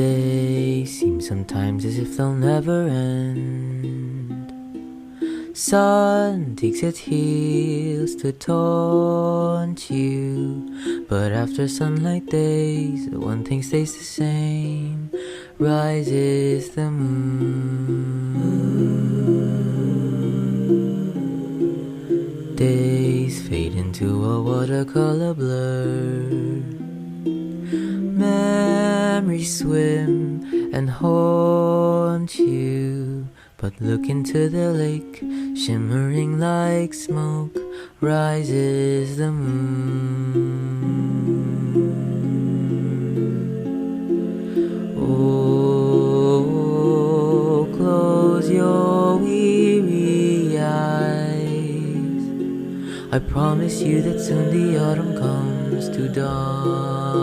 Days seem sometimes as if they'll never end. Sun digs its heels to taunt you, but after sunlight days, the one thing stays the same. Rises the moon. Days fade into a watercolor blur. Memories swim and haunt you, but look into the lake, shimmering like smoke, rises the moon. Oh, close your weary eyes. I promise you that soon the autumn comes to darken